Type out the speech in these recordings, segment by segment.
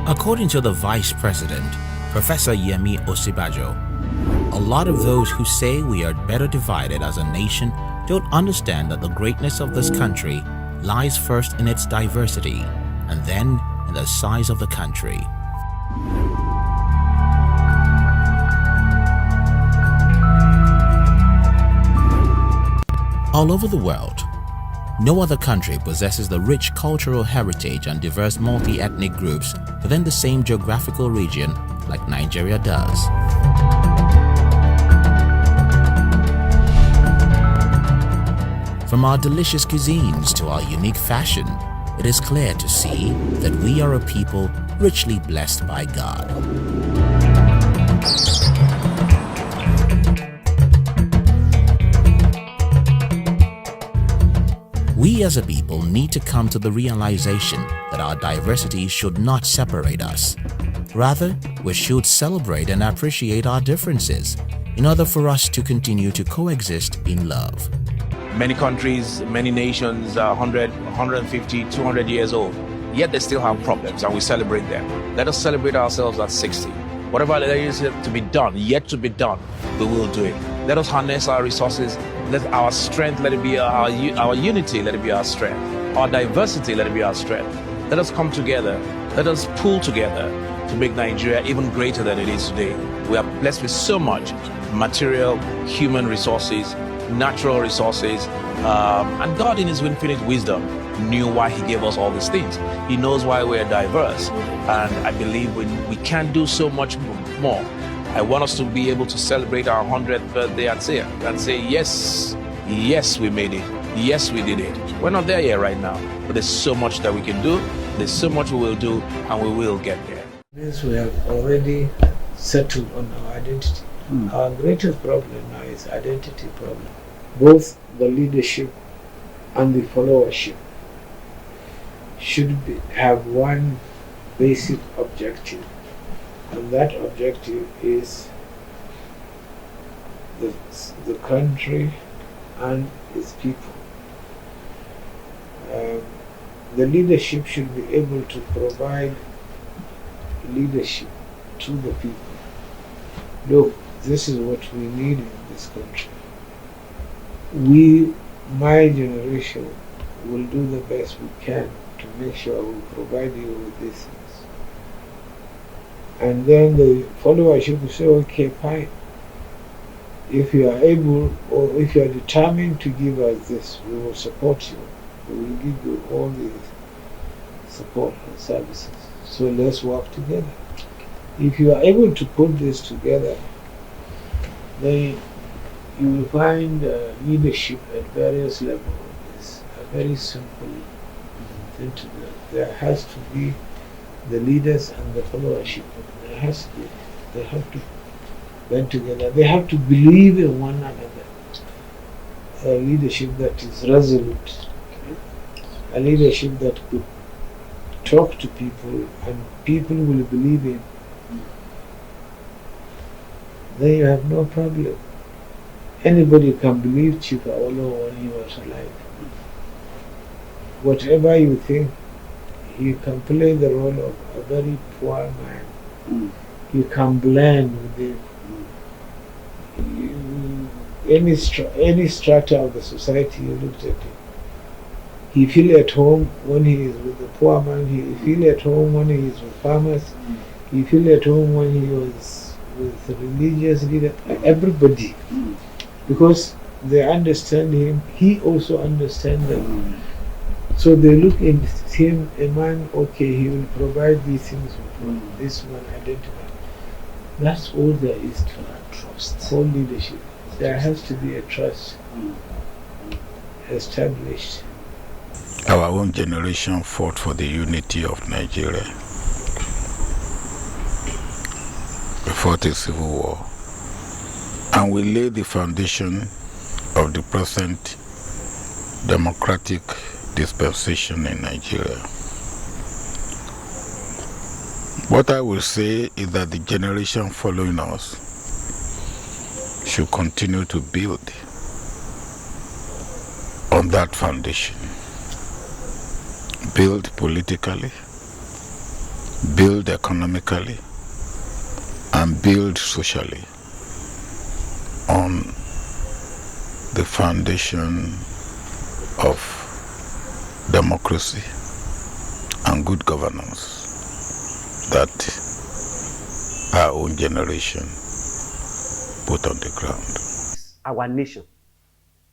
According to the Vice President, Professor Yemi Osinbajo, a lot of those who say we are better divided as a nation don't understand that the greatness of this country lies first in its diversity and then in the size of the country. All over the world, no other country possesses the rich cultural heritage and diverse multi-ethnic groups within the same geographical region like Nigeria does. From our delicious cuisines to our unique fashion, it is clear to see that we are a people richly blessed by God. We as a people need to come to the realization that our diversity should not separate us. Rather, we should celebrate and appreciate our differences in order for us to continue to coexist in love. Many countries, many nations are 100, 150, 200 years old, yet they still have problems and we celebrate them. Let us celebrate ourselves at 60. Whatever there is to be done, yet to be done, we will do it. Let us harness our resources. Let our strength, let it be our unity, let it be our strength. Our diversity, let it be our strength. Let us come together. Let us pull together to make Nigeria even greater than it is today. We are blessed with so much material, human resources, natural resources, and God in His infinite wisdom knew why He gave us all these things. He knows why we are diverse, and I believe we can do so much more. I want us to be able to celebrate our 100th birthday and say, yes, we made it. Yes, we did it. We're not there yet right now, but there's so much that we can do. There's so much we will do, and we will get there. Means we have already settled on our identity. Our greatest problem now is identity problem. Both the leadership and the followership should have one basic objective. And that objective is the country and its people. The leadership should be able to provide leadership to the people. Look, this is what we need in this country. My generation, will do the best we can to make sure we provide you with these things. And then the followership will say, okay, fine. If you are able, or if you are determined to give us this, we will support you. We will give you all the support and services. So let's work together. If you are able to put this together, then you will find leadership at various levels. It's a very simple thing to do. There has to be the leaders and the followership. They have to band together. They have to believe in one another. A leadership that is resolute. A leadership that could talk to people and people will believe in. Then you have no problem. Anybody can believe Chief Awolowo when he was alive. Whatever you think, he can play the role of a very poor man. He can blend with any strata of the society you looked at him. He feel at home when he is with the poor man. He feel at home when he is with farmers. He feel at home when he was with the religious leader. Everybody, because they understand him. He also understands them. So they look at him, a man. Okay, he will provide these things for this man identify. That's all there is to trust. Whole leadership. There has to be a trust established. Our own generation fought for the unity of Nigeria. We fought a civil war. And we laid the foundation of the present democratic dispensation in Nigeria. What I will say is that the generation following us should continue to build on that foundation. Build politically, build economically, and build socially on the foundation of democracy and good governance that our own generation put on the ground. Our nation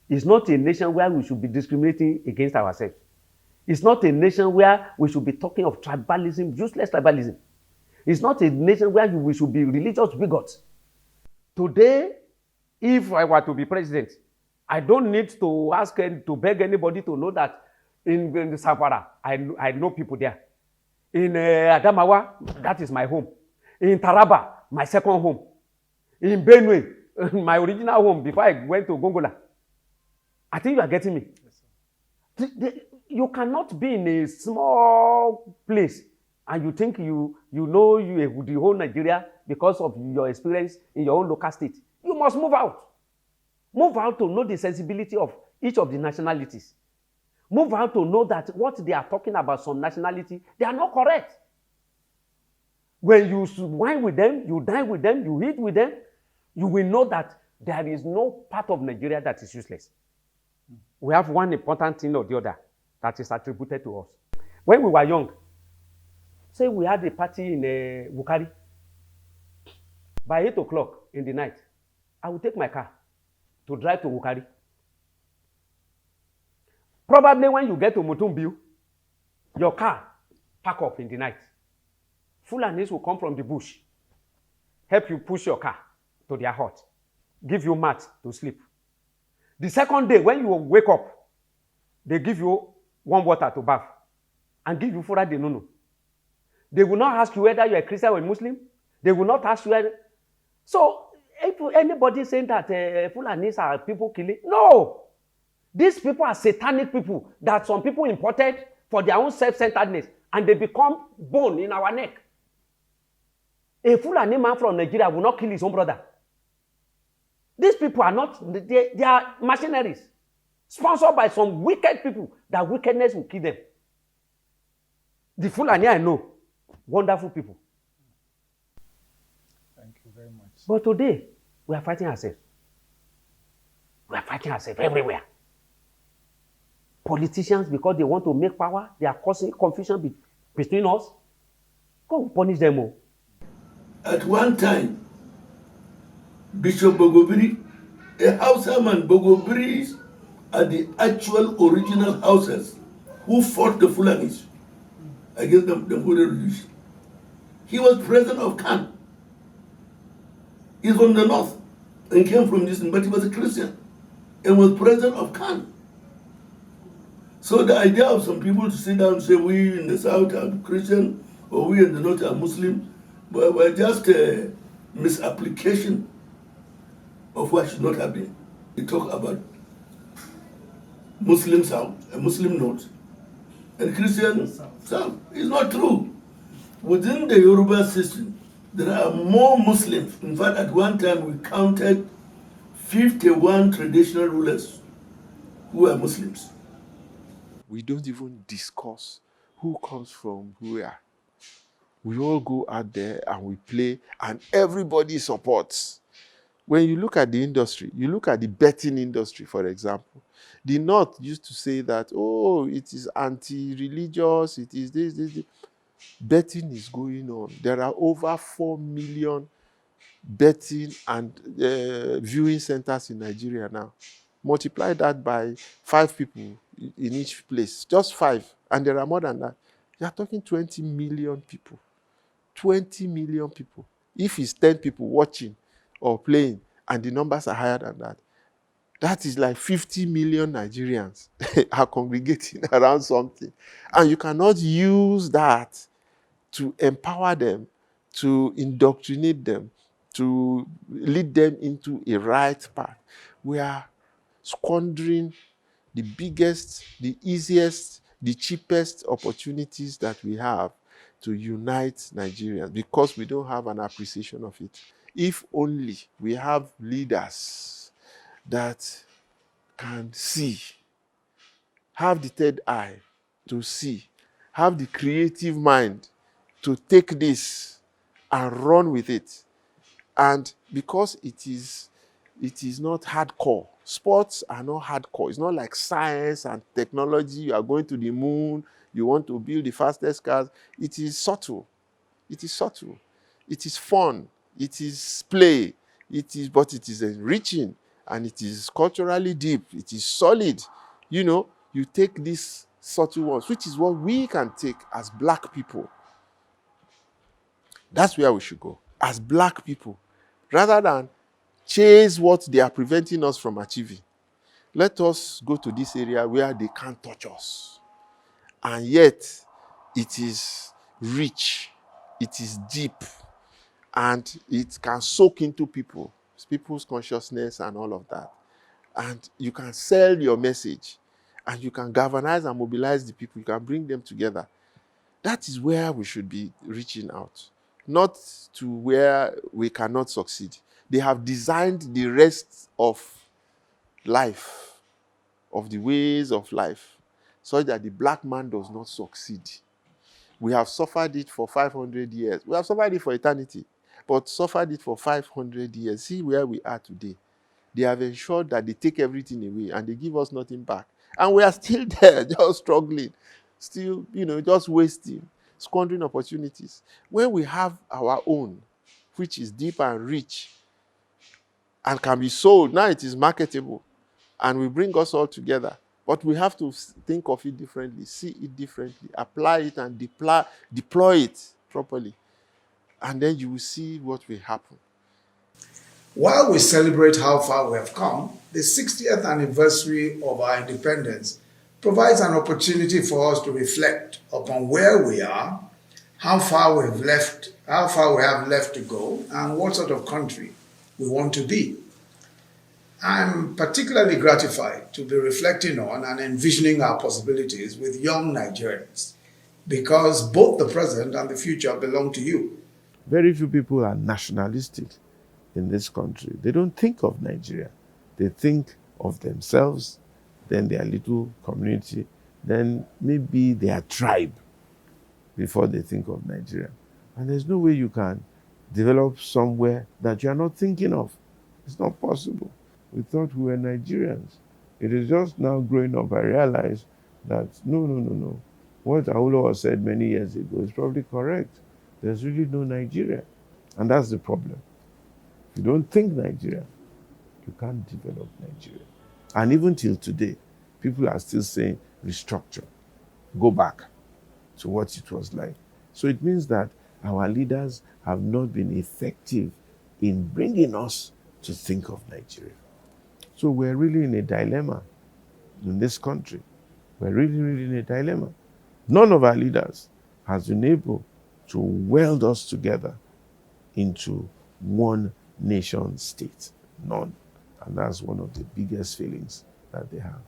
is not a nation where we should be discriminating against ourselves. It's not a nation where we should be talking of tribalism, useless tribalism. It's not a nation where we should be religious bigots. Today, if I were to be president, I don't need to ask to beg anybody to know that in the Savara, I know people there. In Adamawa, that is my home. In Taraba, my second home. In Benue, my original home before I went to Gongola. I think you are getting me. Yes, you cannot be in a small place and you think you know the whole Nigeria because of your experience in your own local state. You must move out. Move out to know the sensibility of each of the nationalities. Move out to know that what they are talking about some nationality, they are not correct. When you wine with them, you dine with them, you eat with them, you will know that there is no part of Nigeria that is useless. We have one important thing or the other that is attributed to us. When we were young, say we had a party in Bakare. By 8 o'clock in the night, I would take my car to drive to Bakare. Probably when you get to Mutumbiu, your car pack up in the night. Fulanis will come from the bush, help you push your car to their hut, give you mat to sleep. The second day, when you wake up, they give you warm water to bath and give you fura de nono. They will not ask you whether you are a Christian or a Muslim. They will not ask you whether. So, if anybody saying that Fulanis are people killing, no! These people are satanic people that some people imported for their own self-centeredness and they become bone in our neck. A Fulani man from Nigeria will not kill his own brother. These people are not, they are mercenaries, sponsored by some wicked people that wickedness will kill them. The Fulani I know, wonderful people. Thank you very much. But today, we are fighting ourselves. We are fighting ourselves everywhere. Politicians, because they want to make power, they are causing confusion between us. God will punish them all. At one time, Bishop Bogobiri, a Hausaman, Bogobiris are the actual original Hausas who fought the Fulanis against the Mure Revolution. He was president of Khan. He's from the north and came from this, but he was a Christian and was president of Khan. So the idea of some people to sit down and say we in the south are Christian or we in the north are Muslim, but we're just a misapplication of what should not have been. We talk about Muslim south, a Muslim north, and Christian south. It's not true. Within the Yoruba system, there are more Muslims. In fact, at one time we counted 51 traditional rulers who are Muslims. We don't even discuss who comes from where. We all go out there and we play and everybody supports. When you look at the industry, you look at the betting industry, for example. The North used to say that, oh, it is anti-religious, it is this. Betting is going on. There are over 4 million betting and viewing centers in Nigeria now. Multiply that by 5 people in each place, just 5, and there are more than that. You are talking 20 million people. 20 million people. If it's 10 people watching or playing, and the numbers are higher than that, that is like 50 million Nigerians are congregating around something. And you cannot use that to empower them, to indoctrinate them, to lead them into a right path. We are squandering the biggest, the easiest, the cheapest opportunities that we have to unite Nigerians because we don't have an appreciation of it. If only we have leaders that can see, have the third eye to see, have the creative mind to take this and run with it. And because it is not hardcore. Sports are not hardcore. It's not like science and technology. You are going to the moon. You want to build the fastest cars. It is subtle. It is subtle. It is fun. It is play. But it is enriching, and it is culturally deep. It is solid. You know, you take these subtle ones, which is what we can take as black people. That's where we should go as black people, rather than chase what they are preventing us from achieving. Let us go to this area where they can't touch us. And yet, it is rich, it is deep, and it can soak into people's consciousness and all of that. And you can sell your message, and you can galvanize and mobilize the people. You can bring them together. That is where we should be reaching out, not to where we cannot succeed. They have designed the rest of life, of the ways of life, so that the black man does not succeed. We have suffered it for 500 years. We have suffered it for eternity, but suffered it for 500 years. See where we are today. They have ensured that they take everything away and they give us nothing back. And we are still there, just struggling, still, just wasting, squandering opportunities. When we have our own, which is deep and rich and can be sold, now it is marketable and will bring us all together. But we have to think of it differently, see it differently, apply it and deploy it properly. And then you will see what will happen. While we celebrate how far we have come, the 60th anniversary of our independence provides an opportunity for us to reflect upon where we are, how far we have left to go, and what sort of country we want to be. I'm particularly gratified to be reflecting on and envisioning our possibilities with young Nigerians, because both the present and the future belong to you. Very few people are nationalistic in this country. They don't think of Nigeria. They think of themselves, then their little community, then maybe their tribe before they think of Nigeria. And there's no way you can develop somewhere that you are not thinking of. It's not possible. We thought we were Nigerians. It is just now growing up I realized that no. What Awolowo said many years ago is probably correct. There's really no Nigeria. And that's the problem. If you don't think Nigeria, you can't develop Nigeria. And even till today, people are still saying restructure, go back to what it was like. So it means that our leaders have not been effective in bringing us to think of Nigeria. So we're really in a dilemma in this country. We're really in a dilemma. None of our leaders has been able to weld us together into one nation state. None. And that's one of the biggest failings that they have.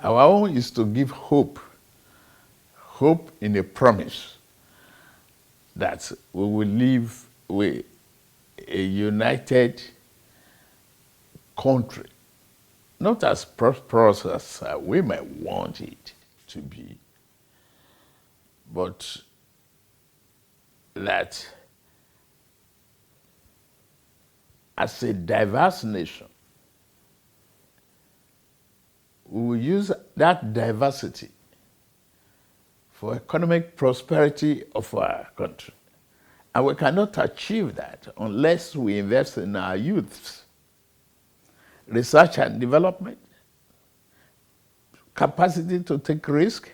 Our own is to give hope in a promise that we will live with a united country, not as prosperous as we might want it to be, but that as a diverse nation, we will use that diversity for economic prosperity of our country. And we cannot achieve that unless we invest in our youths, research and development, capacity to take risk,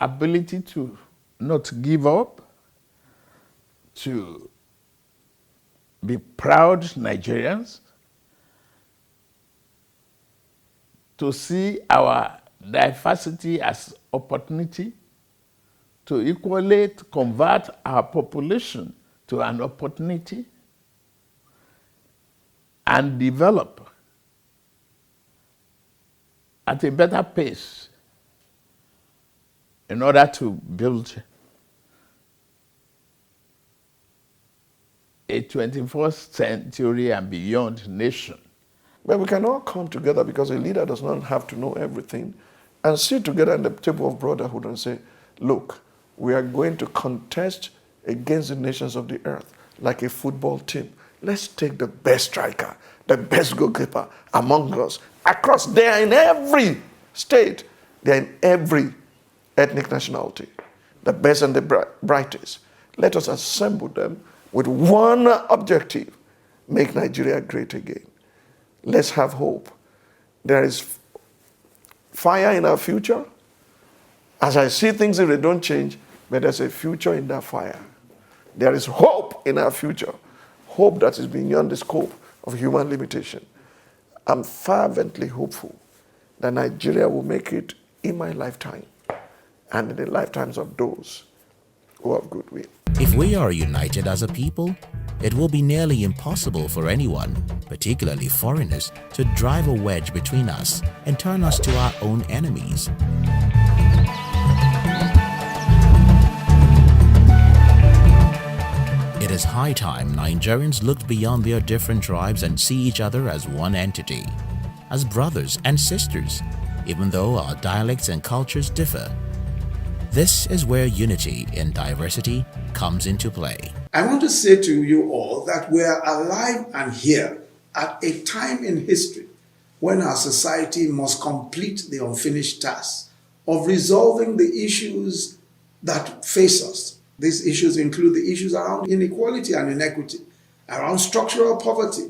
ability to not give up, to be proud Nigerians, to see our diversity as opportunity, to equally convert our population to an opportunity, and develop at a better pace in order to build a 21st century and beyond nation. But we can all come together, because a leader does not have to know everything, and sit together at the table of brotherhood and say, look, we are going to contest against the nations of the earth like a football team. Let's take the best striker, the best goalkeeper among us. Across, they are in every state, they are in every ethnic nationality, the best and the brightest. Let us assemble them with one objective: make Nigeria great again. Let's have hope. There is fire in our future. As I see things, if they don't change, but there's a future in that fire. There is hope in our future, hope that is beyond the scope of human limitation. I'm fervently hopeful that Nigeria will make it in my lifetime and in the lifetimes of those who have goodwill. If we are united as a people, it will be nearly impossible for anyone, particularly foreigners, to drive a wedge between us and turn us to our own enemies. It is high time Nigerians looked beyond their different tribes and see each other as one entity, as brothers and sisters, even though our dialects and cultures differ. This is where unity in diversity comes into play. I want to say to you all that we are alive and here at a time in history when our society must complete the unfinished task of resolving the issues that face us. These issues include the issues around inequality and inequity, around structural poverty,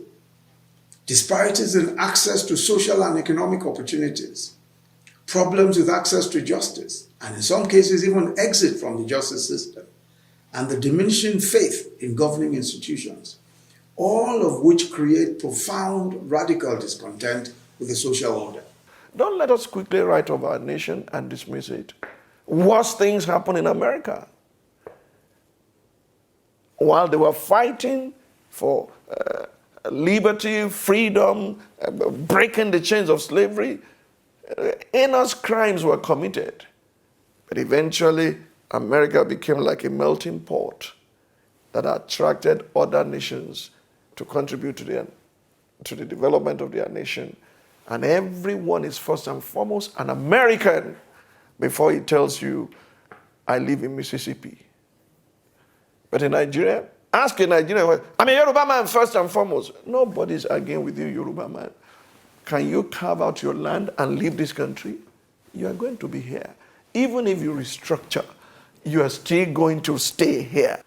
disparities in access to social and economic opportunities, problems with access to justice, and in some cases even exit from the justice system, and the diminishing faith in governing institutions, all of which create profound radical discontent with the social order. Don't let us quickly write off our nation and dismiss it. Worse things happen in America. While they were fighting for liberty, freedom, breaking the chains of slavery, heinous crimes were committed. But eventually, America became like a melting pot that attracted other nations to contribute to the development of their nation. And everyone is first and foremost an American before he tells you, I live in Mississippi. But in Nigeria, ask a Nigerian, I'm a Yoruba man first and foremost. Nobody's arguing with you, Yoruba man. Can you carve out your land and leave this country? You are going to be here. Even if you restructure, you are still going to stay here.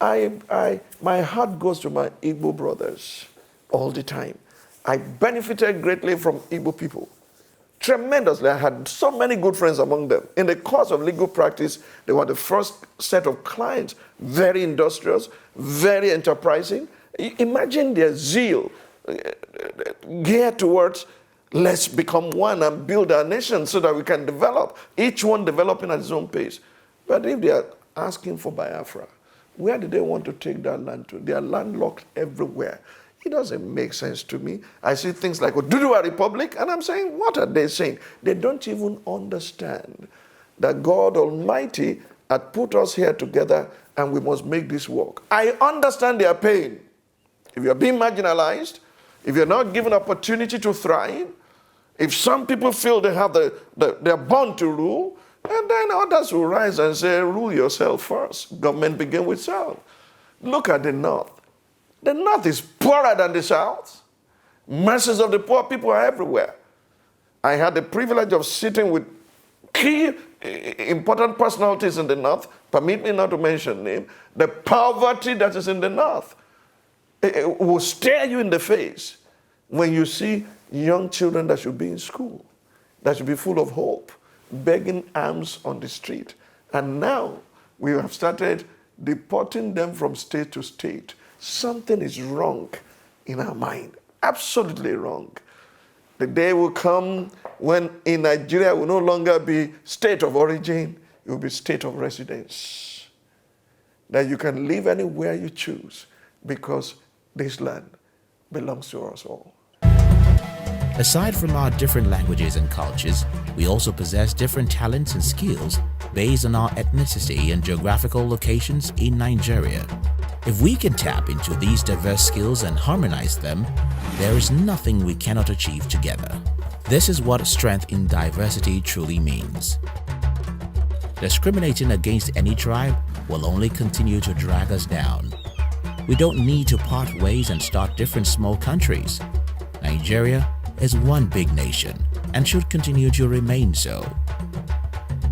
My heart goes to my Igbo brothers all the time. I benefited greatly from Igbo people. Tremendously. I had so many good friends among them. In the course of legal practice, they were the first set of clients, very industrious, very enterprising. Imagine their zeal geared towards, let's become one and build our nation so that we can develop, each one developing at his own pace. But if they are asking for Biafra, where do they want to take that land to? They are landlocked everywhere. It doesn't make sense to me. I see things like Oduduwa Republic, and I'm saying, what are they saying? They don't even understand that God Almighty had put us here together and we must make this work. I understand their pain. If you're being marginalized, if you're not given opportunity to thrive, if some people feel they have they're born to rule, and then others will rise and say, rule yourself first. Government begin with self. Look at the North. The North is poorer than the South. Masses of the poor people are everywhere. I had the privilege of sitting with key important personalities in the North, permit me not to mention name. The poverty that is in the North it will stare you in the face when you see young children that should be in school, that should be full of hope, begging alms on the street. And now we have started deporting them from state to state. Something is wrong in our mind, absolutely wrong. The day will come when in Nigeria will no longer be state of origin, it will be state of residence. That you can live anywhere you choose because this land belongs to us all. Aside from our different languages and cultures, we also possess different talents and skills based on our ethnicity and geographical locations in Nigeria. If we can tap into these diverse skills and harmonize them, there is nothing we cannot achieve together. This is what strength in diversity truly means. Discriminating against any tribe will only continue to drag us down. We don't need to part ways and start different small countries. Nigeria is one big nation and should continue to remain so.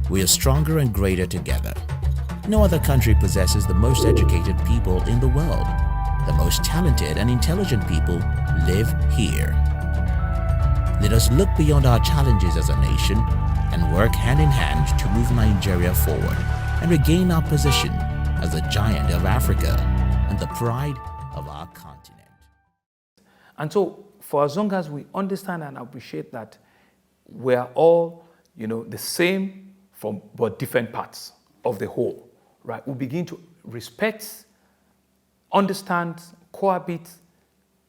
We are stronger and greater together. No other country possesses the most educated people in the world. The most talented and intelligent people live here. Let us look beyond our challenges as a nation and work hand in hand to move Nigeria forward and regain our position as the giant of Africa and the pride of our continent. And so, for as long as we understand and appreciate that we are all, the same from but different parts of the whole, right? We begin to respect, understand, cohabit,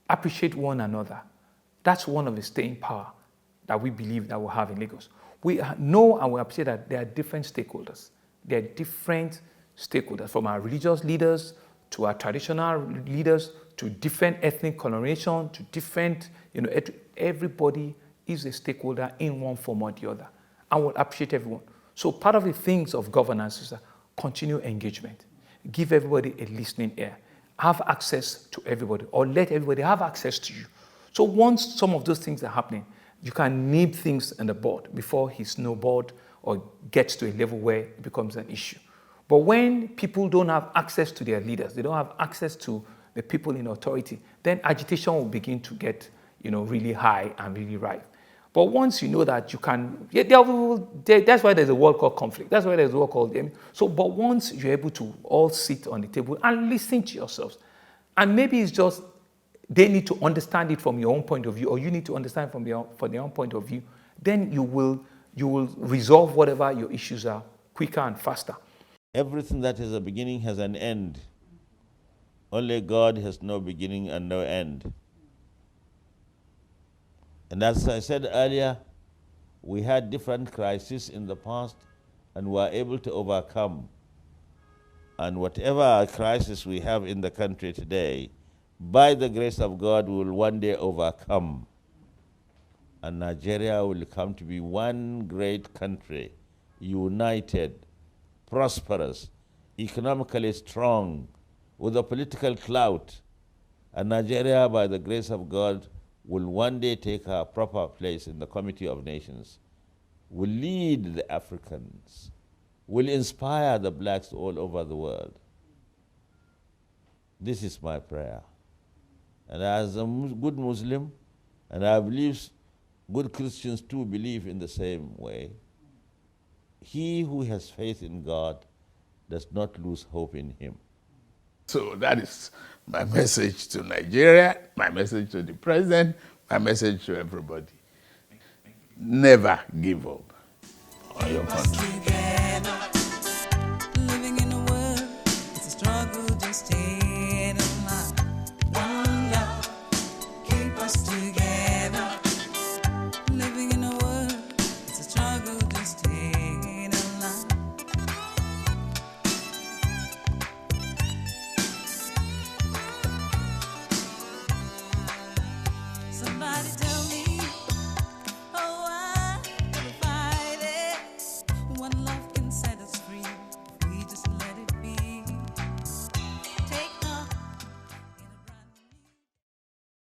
appreciate one another. That's one of the staying power that we believe that we have in Lagos. We know and we appreciate that there are different stakeholders. There are different stakeholders, from our religious leaders to our traditional leaders to different ethnic coloration to different, everybody is a stakeholder in one form or the other. And we'll appreciate everyone. So part of the things of governance is continue engagement. Give everybody a listening ear. Have access to everybody, or let everybody have access to you. So once some of those things are happening, you can nib things in the board before he snowballed or gets to a level where it becomes an issue. But when people don't have access to their leaders, they don't have access to the people in authority, then agitation will begin to get, really high and really rife. But once you know that you can, that's why there's a word called conflict. That's why there's a word called so. But once you're able to all sit on the table and listen to yourselves, and maybe it's just they need to understand it from your own point of view, or you need to understand from their own point of view, then you will resolve whatever your issues are quicker and faster. Everything that has a beginning has an end. Only God has no beginning and no end. And as I said earlier, we had different crises in the past and were able to overcome. And whatever crisis we have in the country today, by the grace of God, we will one day overcome. And Nigeria will come to be one great country, united, prosperous, economically strong, with a political clout. And Nigeria, by the grace of God, will one day take her proper place in the Committee of Nations, will lead the Africans, will inspire the blacks all over the world. This is my prayer. And as a good Muslim, and I believe good Christians too believe in the same way, he who has faith in God does not lose hope in him. So that is my message to Nigeria, my message to the president, my message to everybody. Never give up on your country.